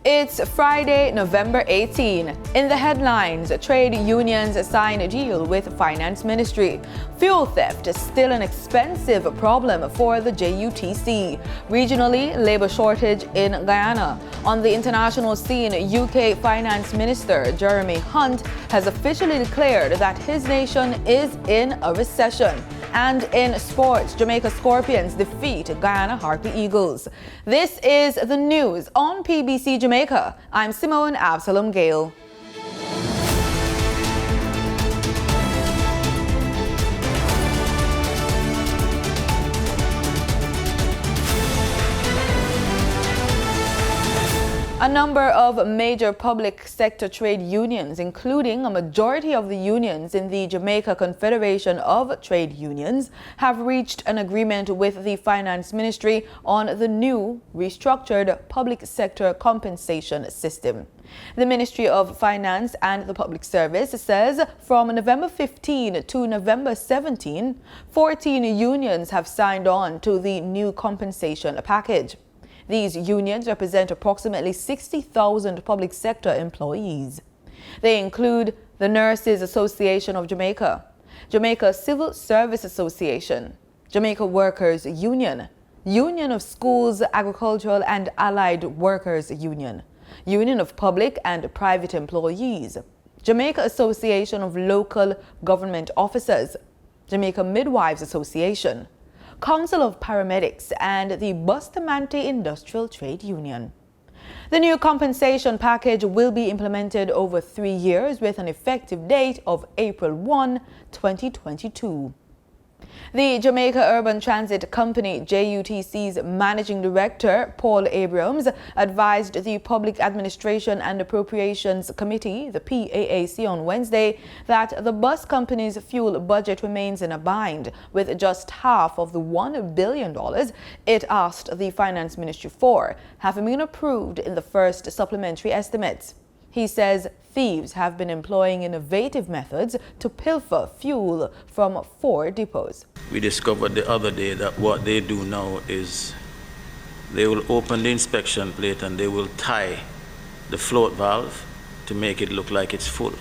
It's Friday, November 18. In the headlines, trade unions sign a deal with Finance Ministry. Fuel theft is still an expensive problem for the JUTC. Regionally, labor shortage in Guyana. On the international scene, UK Finance Minister Jeremy Hunt has officially declared that his nation is in a recession. And in sports, Jamaica Scorpions defeat Guyana Harpy Eagles. This is the news on PBC Jamaica. I'm Simone Absalom Gale. A number of major public sector trade unions, including a majority of the unions in the Jamaica Confederation of Trade Unions, have reached an agreement with the Finance Ministry on the new restructured public sector compensation system. The Ministry of Finance and the Public Service says from November 15 to November 17, 14 unions have signed on to the new compensation package. These unions represent approximately 60,000 public sector employees. They include the Nurses Association of Jamaica, Jamaica Civil Service Association, Jamaica Workers Union, Union of Schools, Agricultural and Allied Workers Union, Union of Public and Private Employees, Jamaica Association of Local Government Officers, Jamaica Midwives Association, Council of Paramedics and the Bustamante Industrial Trade Union. The new compensation package will be implemented over 3 years with an effective date of April 1, 2022. The Jamaica Urban Transit Company, JUTC's Managing Director, Paul Abrams, advised the Public Administration and Appropriations Committee, the PAAC, on Wednesday that the bus company's fuel budget remains in a bind, with just half of the $1 billion it asked the Finance Ministry for having been approved in the first supplementary estimates. He says thieves have been employing innovative methods to pilfer fuel from 4 depots. We discovered the other day that what they do now is they will open the inspection plate and they will tie the float valve to make it look like it's full.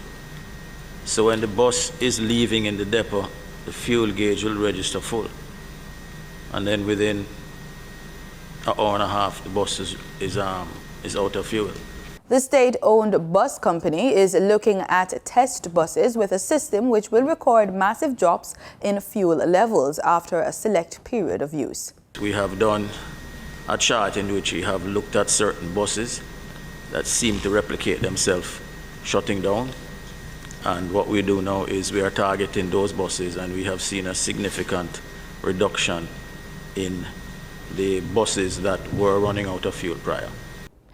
So when the bus is leaving in the depot, the fuel gauge will register full. And then within an hour and a half, the bus is out of fuel. The state-owned bus company is looking at test buses with a system which will record massive drops in fuel levels after a select period of use. We have done a chart in which we have looked at certain buses that seem to replicate themselves shutting down. And what we do now is we are targeting those buses, and we have seen a significant reduction in the buses that were running out of fuel prior.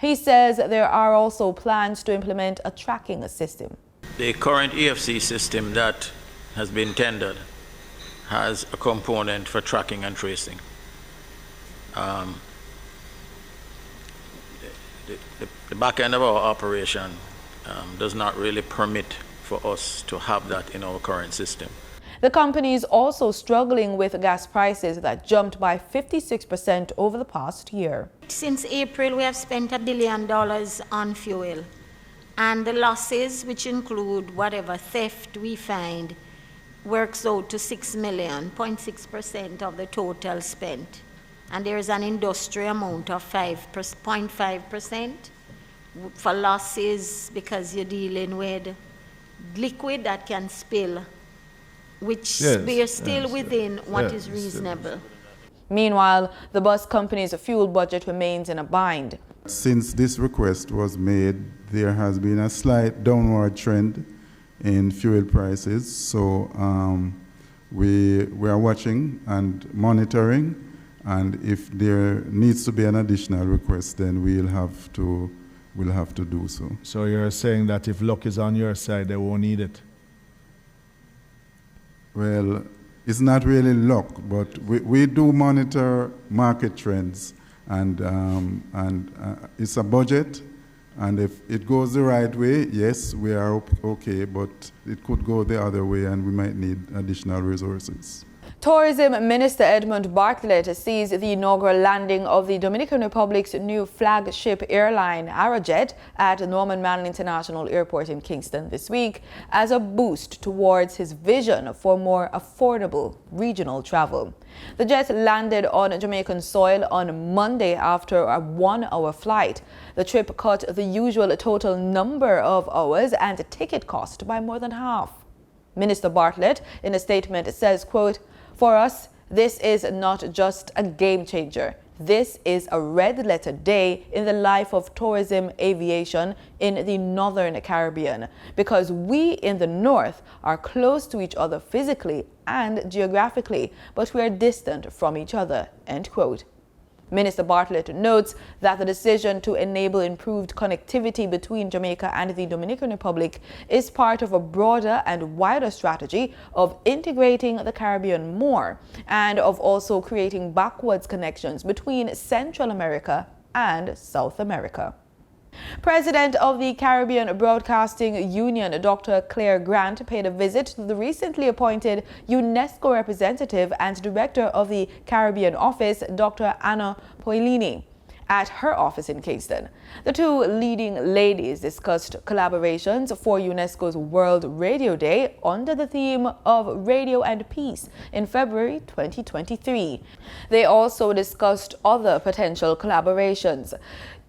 He says there are also plans to implement a tracking system. The current EFC system that has been tendered has a component for tracking and tracing. The back end of our operation does not really permit for us to have that in our current system. The company is also struggling with gas prices that jumped by 56% over the past year. Since April, we have spent $1 billion on fuel. And the losses, which include whatever theft we find, works out to $6 million, 0.6% of the total spent. And there is an industry amount of 0.5% for losses because you're dealing with liquid that can spill, which we are still within what is reasonable. Meanwhile, the bus company's fuel budget remains in a bind. Since this request was made, there has been a slight downward trend in fuel prices. So we are watching and monitoring, and if there needs to be an additional request, then we'll have to do so. So you're saying that if luck is on your side, they won't need it? Well, it's not really luck, but we do monitor market trends, and it's a budget, and if it goes the right way, yes, we are okay, but it could go the other way and we might need additional resources. Tourism Minister Edmund Bartlett sees the inaugural landing of the Dominican Republic's new flagship airline, Aerojet, at Norman Manley International Airport in Kingston this week as a boost towards his vision for more affordable regional travel. The jet landed on Jamaican soil on Monday after a 1-hour flight. The trip cut the usual total number of hours and ticket cost by more than half. Minister Bartlett, in a statement, says, quote, "For us, this is not just a game changer. This is a red-letter day in the life of tourism aviation in the Northern Caribbean, because we in the North are close to each other physically and geographically, but we are distant from each other," end quote. Minister Bartlett notes that the decision to enable improved connectivity between Jamaica and the Dominican Republic is part of a broader and wider strategy of integrating the Caribbean more and of also creating backwards connections between Central America and South America. President of the Caribbean Broadcasting Union, Dr. Claire Grant, paid a visit to the recently appointed UNESCO representative and director of the Caribbean office, Dr. Anna Poilini, at her office in Kingston. The two leading ladies discussed collaborations for UNESCO's World Radio Day under the theme of Radio and Peace in February 2023. They also discussed other potential collaborations.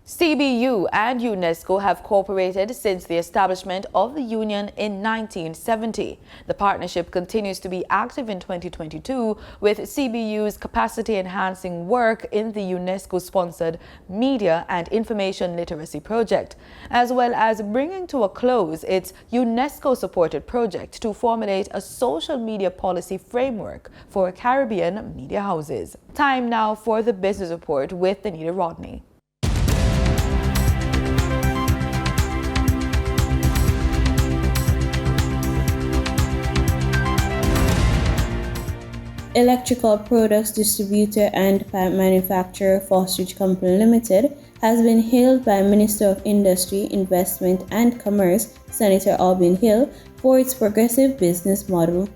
CBU and UNESCO have cooperated since the establishment of the Union in 1970. The partnership continues to be active in 2022 with CBU's capacity-enhancing work in the UNESCO-sponsored Media and Information Literacy Project, as well as bringing to a close its UNESCO-supported project to formulate a social media policy framework for Caribbean media houses. Time now for the Business Report with Anita Rodney. Electrical products distributor and pipe manufacturer Fostridge Company Limited has been hailed by Minister of Industry, Investment and Commerce, Senator Albion Hill, for its progressive business model.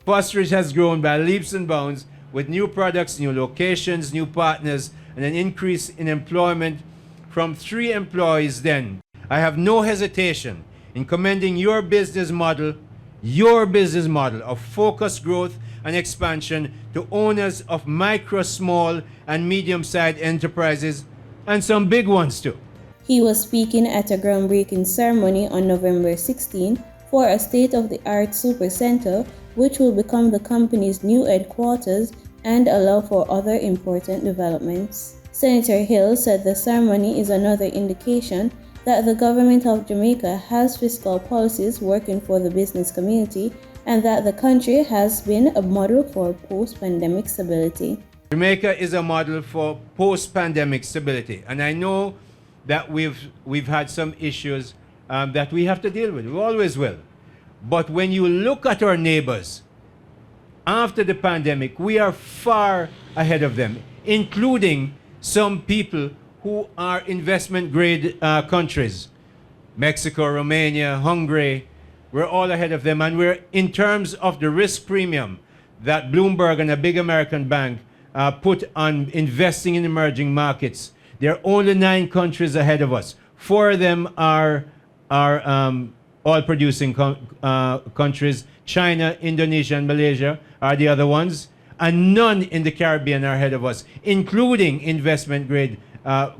Fostridge has grown by leaps and bounds with new products, new locations, new partners, and an increase in employment from 3 employees then. I have no hesitation in commending your business model of focused growth and expansion to owners of micro, small, and medium-sized enterprises, and some big ones too. He was speaking at a groundbreaking ceremony on November 16 for a state-of-the-art super center, which will become the company's new headquarters and allow for other important developments. Senator Hill said the ceremony is another indication that the government of Jamaica has fiscal policies working for the business community and that the country has been a model for post-pandemic stability. Jamaica is a model for post-pandemic stability, and I know that we've had some issues that we have to deal with. We always will. But when you look at our neighbors, after the pandemic, we are far ahead of them, including some people who are investment-grade countries. Mexico, Romania, Hungary, we're all ahead of them, and we're, in terms of the risk premium that Bloomberg and a big American bank put on investing in emerging markets, there are only 9 countries ahead of us. 4 of them are oil-producing countries. China, Indonesia, and Malaysia are the other ones, and none in the Caribbean are ahead of us, including investment-grade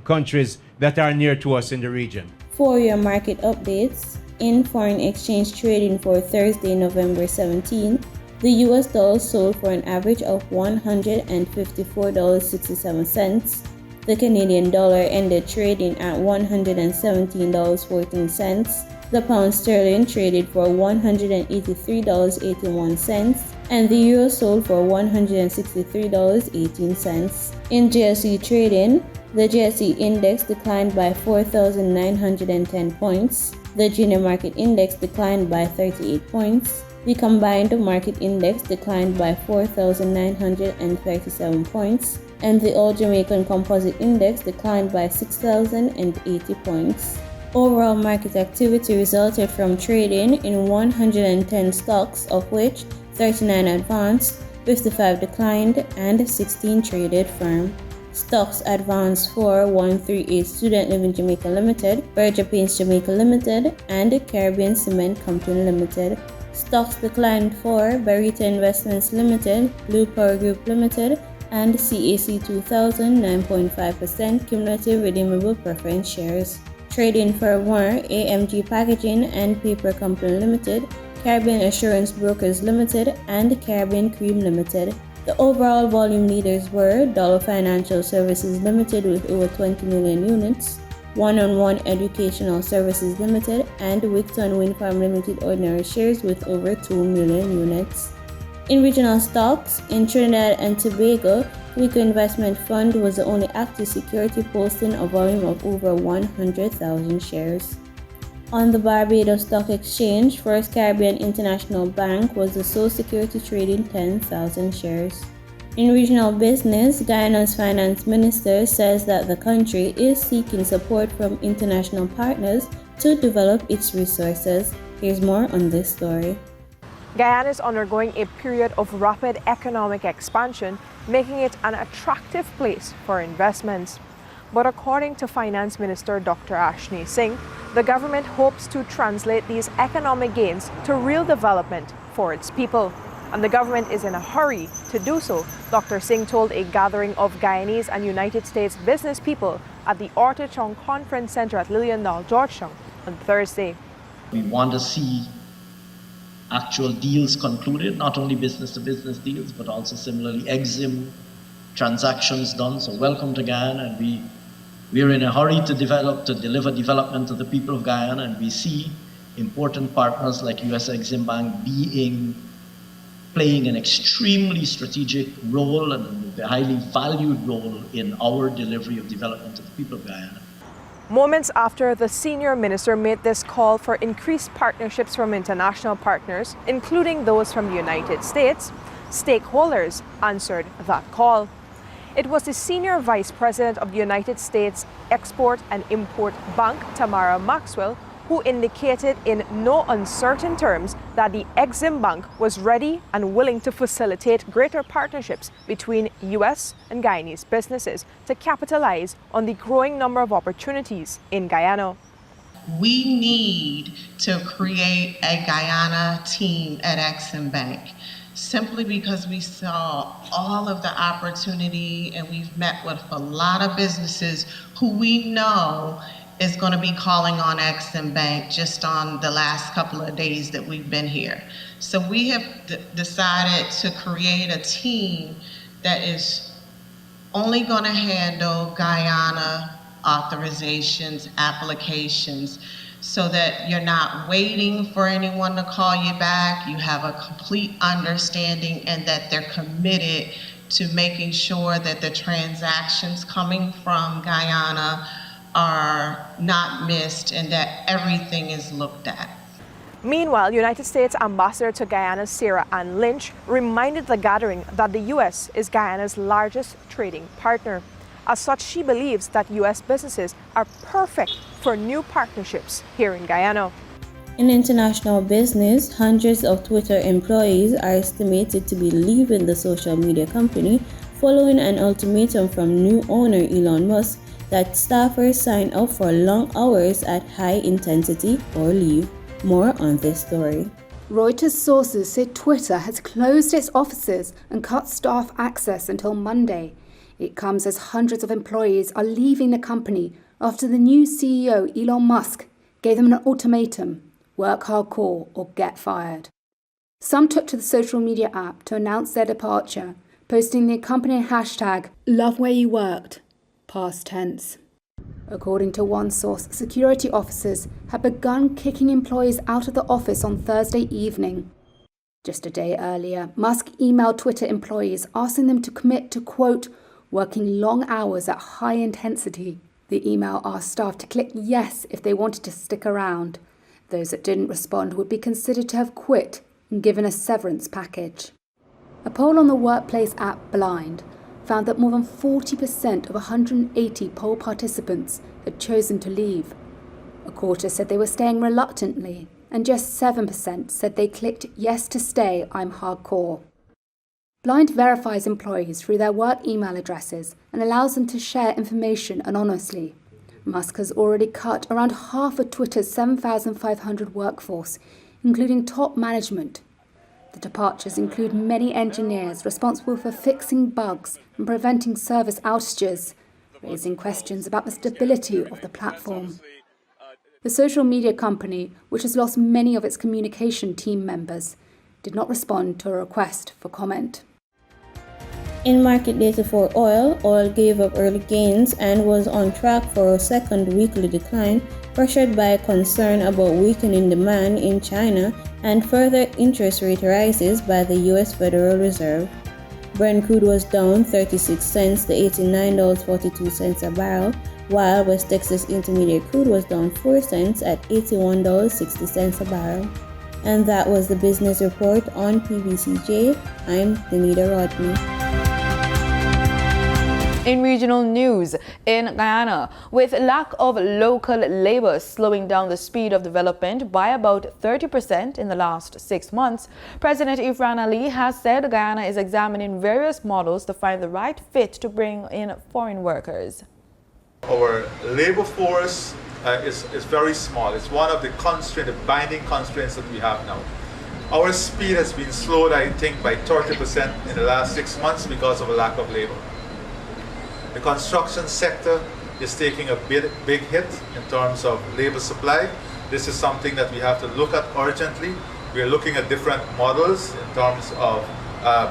countries that are near to us in the region. For your market updates, in foreign exchange trading for Thursday, November 17, the US dollar sold for an average of $154.67. The Canadian dollar ended trading at $117.14. The pound sterling traded for $183.81, and the euro sold for $163.18. In JUTC trading, the JUTC index declined by 4,910 points. The junior market index declined by 38 points. The combined market index declined by 4,937 points, and the All Jamaican Composite Index declined by 6,080 points. Overall market activity resulted from trading in 110 stocks, of which 39 advanced, 55 declined, and 16 traded firm. Stocks advanced for 138 Student Living Jamaica Limited, Berger Paints Jamaica Limited, and Caribbean Cement Company Limited. Stocks declined for Barita Investments Limited, Blue Power Group Limited, and CAC 2000 9.5% cumulative redeemable preference shares. Trading firm were AMG Packaging and Paper Company Limited, Caribbean Assurance Brokers Limited, and Caribbean Cream Limited. The overall volume leaders were Dollar Financial Services Limited with over 20 million units, One-on-One Educational Services Limited, and Wigton Wind Farm Limited ordinary shares with over 2 million units. In regional stocks, in Trinidad and Tobago, Quico Investment Fund was the only active security posting a volume of over 100,000 shares. On the Barbados Stock Exchange, First Caribbean International Bank was the sole security trading 10,000 shares. In regional business, Guyana's finance minister says that the country is seeking support from international partners to develop its resources. Here's more on this story. Guyana is undergoing a period of rapid economic expansion, making it an attractive place for investments. But according to Finance Minister Dr. Ashni Singh, the government hopes to translate these economic gains to real development for its people. And the government is in a hurry to do so, Dr. Singh told a gathering of Guyanese and United States business people at the Ortachong Conference Center at Liliendal, Georgetown on Thursday. We want to see actual deals concluded, not only business-to-business deals, but also similarly EXIM transactions done. So welcome to Guyana, and we're in a hurry to deliver development to the people of Guyana, and we see important partners like US EXIM Bank playing an extremely strategic role and a highly valued role in our delivery of development to the people of Guyana. Moments after the senior minister made this call for increased partnerships from international partners, including those from the United States, stakeholders answered that call. It was the senior vice president of the United States Export and Import Bank, Tamara Maxwell, who indicated in no uncertain terms that the EXIM Bank was ready and willing to facilitate greater partnerships between U.S. and Guyanese businesses to capitalize on the growing number of opportunities in Guyana. We need to create a Guyana team at EXIM Bank, simply because we saw all of the opportunity, and we've met with a lot of businesses who we know is going to be calling on EXIM Bank just on the last couple of days that we've been here. So we have decided to create a team that is only going to handle Guyana authorizations, applications, so that you're not waiting for anyone to call you back. You have a complete understanding, and that they're committed to making sure that the transactions coming from Guyana are not missed and that everything is looked at. Meanwhile, United States Ambassador to Guyana, Sarah Ann Lynch, reminded the gathering that the U.S. is Guyana's largest trading partner. As such, she believes that U.S. businesses are perfect for new partnerships here in Guyana. In international business, hundreds of Twitter employees are estimated to be leaving the social media company following an ultimatum from new owner Elon Musk that staffers sign up for long hours at high intensity or leave. More on this story. Reuters sources said Twitter has closed its offices and cut staff access until Monday. It comes as hundreds of employees are leaving the company after the new CEO, Elon Musk, gave them an ultimatum: work hardcore or get fired. Some took to the social media app to announce their departure, posting the accompanying hashtag #LoveWhereYouWorked, past tense. According to one source, security officers had begun kicking employees out of the office on Thursday evening. Just a day earlier, Musk emailed Twitter employees asking them to commit to, quote, working long hours at high intensity. The email asked staff to click yes if they wanted to stick around. Those that didn't respond would be considered to have quit and given a severance package. A poll on the workplace app Blind found that more than 40% of 180 poll participants had chosen to leave. A quarter said they were staying reluctantly, and just 7% said they clicked yes to stay, I'm hardcore. Blind verifies employees through their work email addresses and allows them to share information anonymously. Musk has already cut around half of Twitter's 7,500 workforce, including top management. The departures include many engineers responsible for fixing bugs and preventing service outages, raising questions about the stability of the platform. The social media company, which has lost many of its communication team members, did not respond to a request for comment. In market data for oil gave up early gains and was on track for a second weekly decline, pressured by concern about weakening demand in China and further interest rate rises by the U.S. Federal Reserve. Brent crude was down 36 cents to $89.42 a barrel, while West Texas Intermediate crude was down 4 cents at $81.60 a barrel. And that was the business report on PBCJ. I'm Danita Rodney. In regional news, in Guyana, with lack of local labor slowing down the speed of development by about 30% in the last 6 months, President Ifran Ali has said Guyana is examining various models to find the right fit to bring in foreign workers. Our labor force is very small. It's one of the binding constraints that we have now. Our speed has been slowed, I think, by 30% in the last 6 months because of a lack of labor. The construction sector is taking a big hit in terms of labor supply. This is something that we have to look at urgently. We are looking at different models in terms of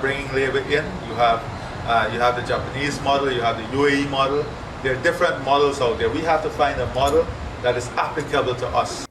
bringing labor in. You have the Japanese model, you have the UAE model. There are different models out there. We have to find a model that is applicable to us.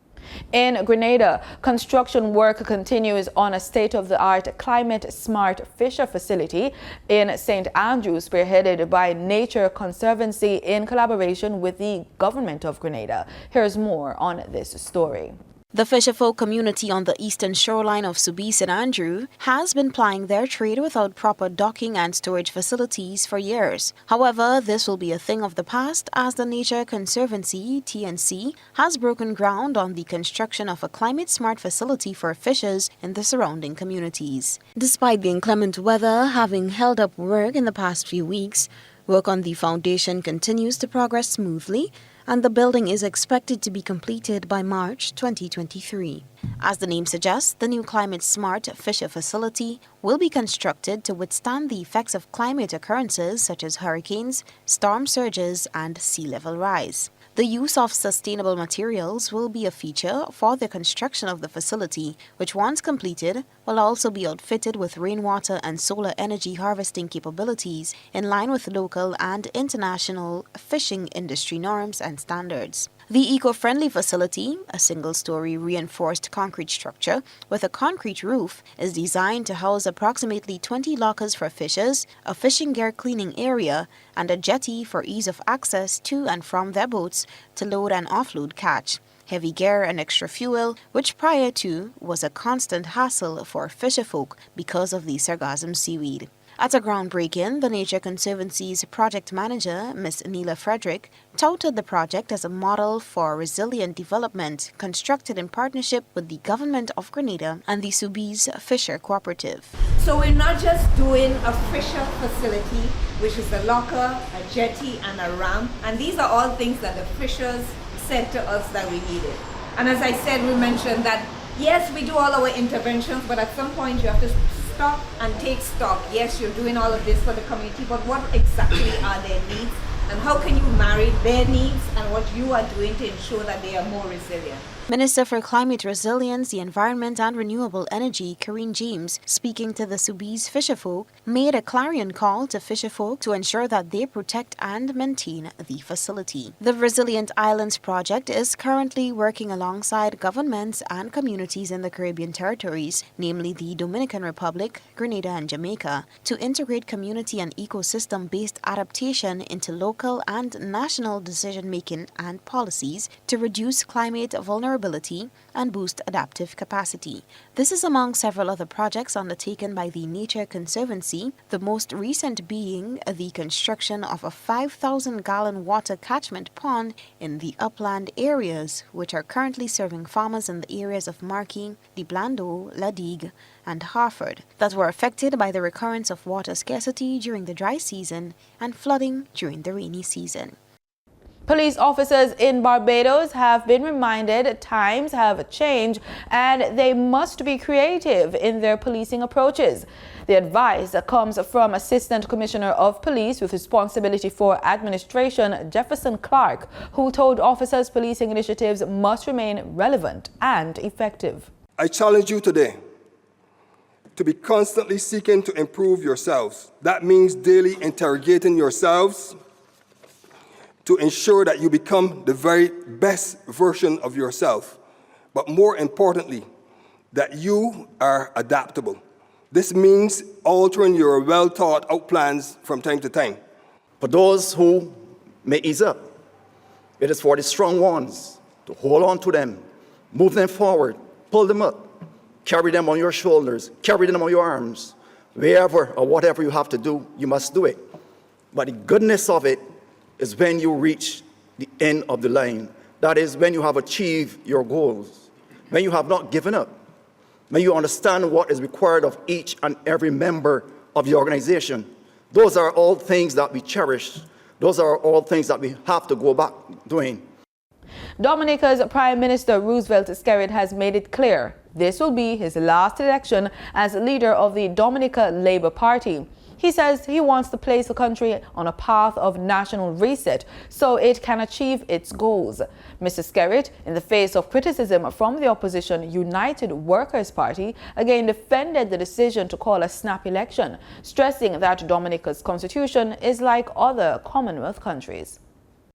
In Grenada, construction work continues on a state-of-the-art climate-smart fisher facility in St. Andrews, spearheaded by Nature Conservancy in collaboration with the government of Grenada. Here's more on this story. The fisherfolk community on the eastern shoreline of Subi St. Andrew has been plying their trade without proper docking and storage facilities for years. However, this will be a thing of the past as the Nature Conservancy, TNC, has broken ground on the construction of a climate-smart facility for fishers in the surrounding communities. Despite the inclement weather having held up work in the past few weeks, work on the foundation continues to progress smoothly, and the building is expected to be completed by March 2023. As the name suggests, the new climate-smart fisher facility will be constructed to withstand the effects of climate occurrences such as hurricanes, storm surges, and sea level rise. The use of sustainable materials will be a feature for the construction of the facility, which once completed will also be outfitted with rainwater and solar energy harvesting capabilities in line with local and international fishing industry norms and standards. The eco-friendly facility, a single-story reinforced concrete structure with a concrete roof, is designed to house approximately 20 lockers for fishers, a fishing gear cleaning area, and a jetty for ease of access to and from their boats to load and offload catch, heavy gear and extra fuel, which prior to was a constant hassle for fisherfolk because of the sargassum seaweed. At a groundbreaking, the Nature Conservancy's project manager, Ms. Neela Frederick, touted the project as a model for resilient development constructed in partnership with the government of Grenada and the Subi's Fisher Cooperative. So we're not just doing a fisher facility, which is a locker, a jetty, and a ramp, and these are all things that the fishers said to us that we needed. And as I said, we mentioned that yes, we do all our interventions, but at some point you have to stop and take stock. Yes, you're doing all of this for the community, but what exactly are their needs? And how can you marry their needs and what you are doing to ensure that they are more resilient? Minister for Climate Resilience, the Environment and Renewable Energy, Karine James, speaking to the Subi's fisherfolk, made a clarion call to fisherfolk to ensure that they protect and maintain the facility. The Resilient Islands project is currently working alongside governments and communities in the Caribbean territories, namely the Dominican Republic, Grenada and Jamaica, to integrate community and ecosystem-based adaptation into local and national decision-making and policies to reduce climate vulnerability vulnerability and boost adaptive capacity. This is among several other projects undertaken by the Nature Conservancy, the most recent being the construction of a 5,000-gallon water catchment pond in the upland areas, which are currently serving farmers in the areas of Marquis, Di Blando, La Digue, and Harford that were affected by the recurrence of water scarcity during the dry season and flooding during the rainy season. Police officers in Barbados have been reminded times have changed and they must be creative in their policing approaches. The advice comes from Assistant Commissioner of Police with responsibility for administration, Jefferson Clark, who told officers policing initiatives must remain relevant and effective. I challenge you today to be constantly seeking to improve yourselves. That means daily interrogating yourselves to ensure that you become the very best version of yourself, but more importantly, that you are adaptable. This means altering your well-thought-out plans from time to time. For those who may ease up, it is for the strong ones to hold on to them, move them forward, pull them up, carry them on your shoulders, carry them on your arms. Wherever or whatever you have to do, you must do it. But the goodness of it is when you reach the end of the line. That is when you have achieved your goals, when you have not given up, when you understand what is required of each and every member of the organization. Those are all things that we cherish. Those are all things that we have to go back doing. Dominica's Prime Minister Roosevelt Skerrit has made it clear this will be his last election as leader of the Dominica Labour Party. He says he wants to place the country on a path of national reset so it can achieve its goals. Mr. Skerrit, in the face of criticism from the opposition United Workers' Party, again defended the decision to call a snap election, stressing that Dominica's constitution is like other Commonwealth countries.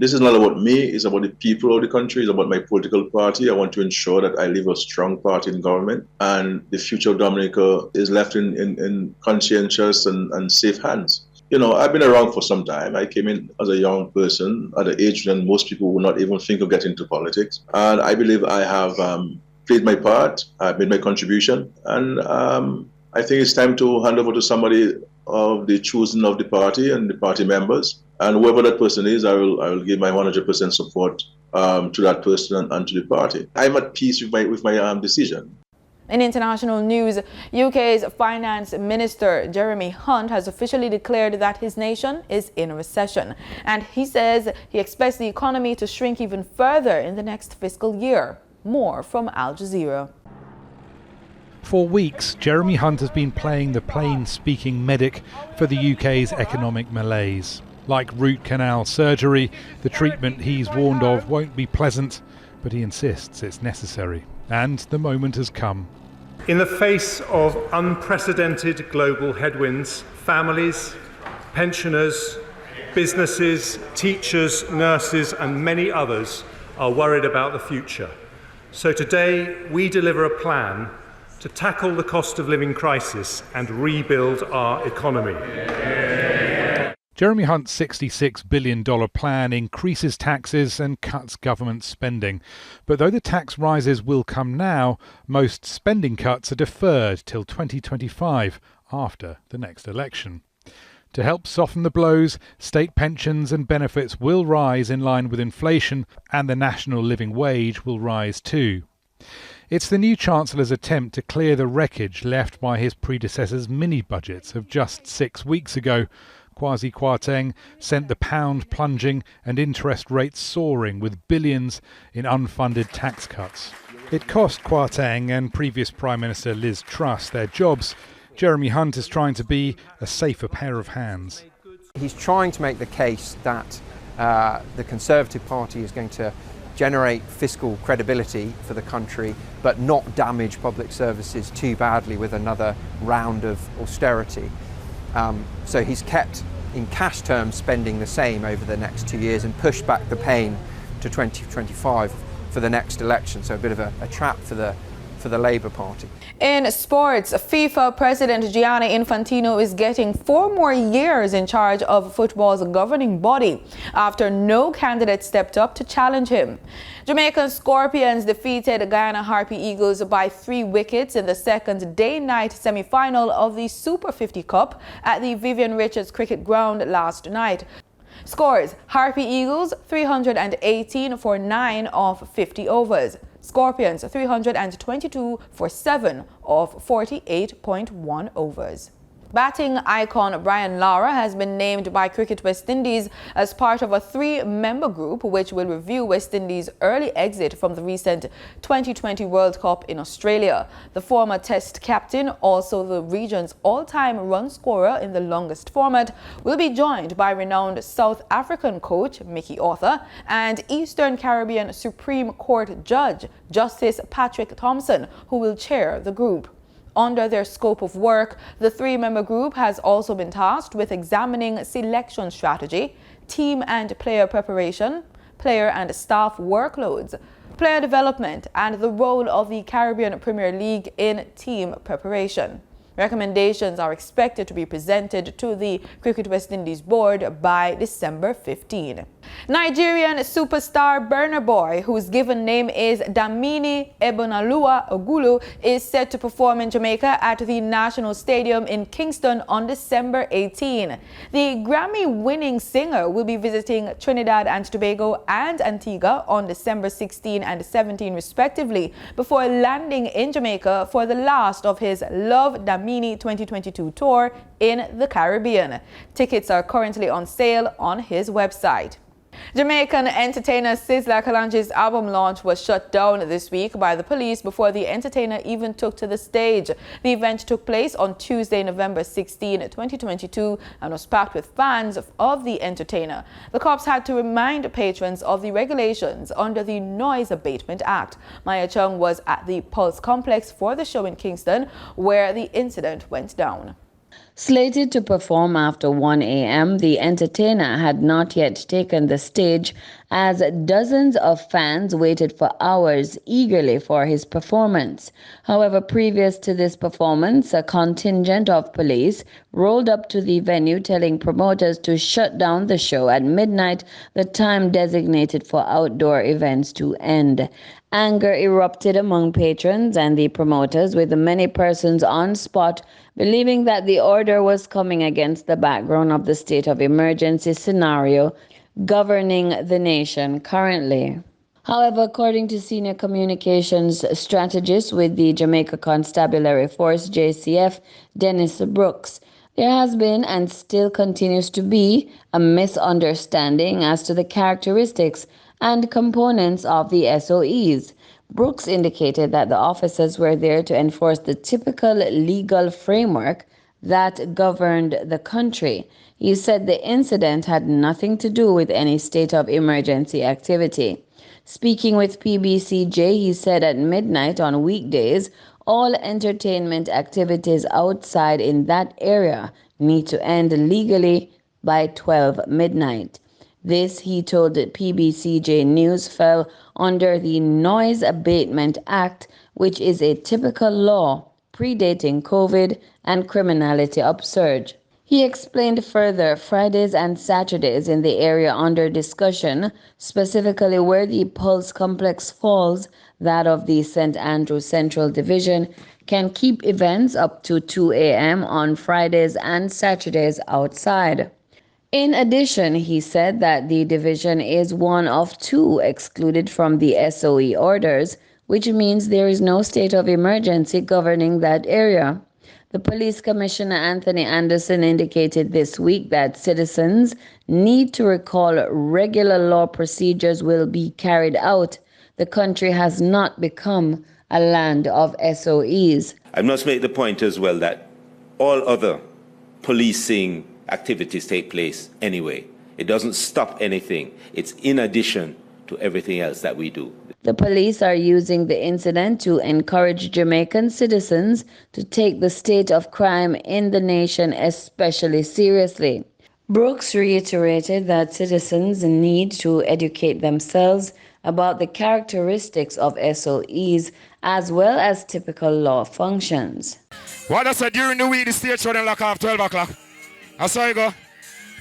This is not about me, it's about the people of the country, it's about my political party. I want to ensure that I leave a strong party in government and the future of Dominica is left in conscientious and safe hands. You know, I've been around for some time. I came in as a young person at an age when most people would not even think of getting into politics. And I believe I have played my part, I've made my contribution, and I think it's time to hand over to somebody of the choosing of the party and the party members. And whoever that person is, I will give my 100% support to that person and to the party. I'm at peace with my decision. In international news, UK's Finance Minister Jeremy Hunt has officially declared that his nation is in a recession. And he says he expects the economy to shrink even further in the next fiscal year. More from Al Jazeera. For weeks, Jeremy Hunt has been playing the plain-speaking medic for the UK's economic malaise. Like root canal surgery, the treatment he's warned of won't be pleasant, but he insists it's necessary. And the moment has come. In the face of unprecedented global headwinds, families, pensioners, businesses, teachers, nurses, and many others are worried about the future. So today, we deliver a plan to tackle the cost of living crisis and rebuild our economy. Jeremy Hunt's $66 billion plan increases taxes and cuts government spending. But though the tax rises will come now, most spending cuts are deferred till 2025, after the next election. To help soften the blows, state pensions and benefits will rise in line with inflation, and the national living wage will rise too. It's the new Chancellor's attempt to clear the wreckage left by his predecessor's mini-budgets of just 6 weeks ago. Kwasi Kwarteng sent the pound plunging and interest rates soaring with billions in unfunded tax cuts. It cost Kwarteng and previous Prime Minister Liz Truss their jobs. Jeremy Hunt is trying to be a safer pair of hands. He's trying to make the case that the Conservative Party is going to generate fiscal credibility for the country, but not damage public services too badly with another round of austerity. So he's kept, in cash terms, spending the same over the next 2 years and pushed back the pain to 2025 for the next election. So a bit of a trap for the for the Labour Party. In sports, FIFA President Gianni Infantino is getting 4 more years in charge of football's governing body after no candidate stepped up to challenge him. Jamaican Scorpions defeated Guyana Harpy Eagles by 3 wickets in the second day-night semi-final of the Super 50 Cup at the Vivian Richards Cricket Ground last night. Scores: Harpy Eagles 318 for 9 of 50 overs. Scorpions 322 for 7 of 48.1 overs. Batting icon Brian Lara has been named by Cricket West Indies as part of a 3-member group which will review West Indies' early exit from the recent 2020 World Cup in Australia. The former Test captain, also the region's all-time run scorer in the longest format, will be joined by renowned South African coach Mickey Arthur and Eastern Caribbean Supreme Court Judge Justice Patrick Thompson, who will chair the group. Under their scope of work, the 3-member group has also been tasked with examining selection strategy, team and player preparation, player and staff workloads, player development, and the role of the Caribbean Premier League in team preparation. Recommendations are expected to be presented to the Cricket West Indies board by December 15. Nigerian superstar Burna Boy, whose given name is Damini Ebonalua Ogulu, is set to perform in Jamaica at the National Stadium in Kingston on December 18. The Grammy-winning singer will be visiting Trinidad and Tobago and Antigua on December 16 and 17 respectively, before landing in Jamaica for the last of his Love Damini 2022 tour in the Caribbean. Tickets are currently on sale on his website. Jamaican entertainer Sizzla Kalonji's album launch was shut down this week by the police before the entertainer even took to the stage. The event took place on Tuesday, November 16, 2022, and was packed with fans of the entertainer. The cops had to remind patrons of the regulations under the Noise Abatement Act. Maya Chung was at the Pulse Complex for the show in Kingston, where the incident went down. Slated to perform after 1 a.m., the entertainer had not yet taken the stage as dozens of fans waited for hours eagerly for his performance. However, previous to this performance, a contingent of police rolled up to the venue telling promoters to shut down the show at midnight, the time designated for outdoor events to end. Anger erupted among patrons and the promoters, with many persons on spot believing that the order was coming against the background of the state of emergency scenario governing the nation currently. However, according to senior communications strategist with the Jamaica Constabulary Force, JCF, Dennis Brooks, there has been and still continues to be a misunderstanding as to the characteristics and components of the SOEs. Brooks indicated that the officers were there to enforce the typical legal framework that governed the country. He said the incident had nothing to do with any state of emergency activity. Speaking with PBCJ, he said at midnight on weekdays, all entertainment activities outside in that area need to end legally by 12 midnight. This, he told PBCJ News, fell under the Noise Abatement Act, which is a typical law predating COVID and criminality upsurge. He explained further Fridays and Saturdays in the area under discussion, specifically where the Pulse Complex falls, that of the St. Andrew Central Division, can keep events up to 2 a.m. on Fridays and Saturdays outside. In addition, he said that the division is one of 2 excluded from the SOE orders, which means there is no state of emergency governing that area. The Police Commissioner Anthony Anderson indicated this week that citizens need to recall regular law procedures will be carried out. The country has not become a land of SOEs. I must make the point as well that all other policing activities take place anyway. It doesn't stop anything. It's in addition to everything else that we do. The police are using the incident to encourage Jamaican citizens to take the state of crime in the nation especially seriously. Brooks reiterated that citizens need to educate themselves about the characteristics of SOEs as well as typical law functions. What I said during the week, the state show them lock off 12 o'clock. That's how you go.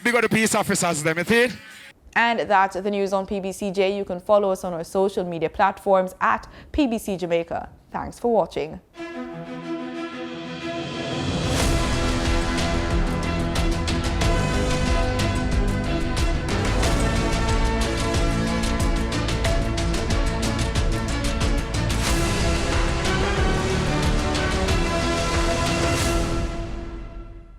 Big up the peace officers, them, you see? And that's the news on PBCJ. You can follow us on our social media platforms at PBCJamaica. Thanks for watching.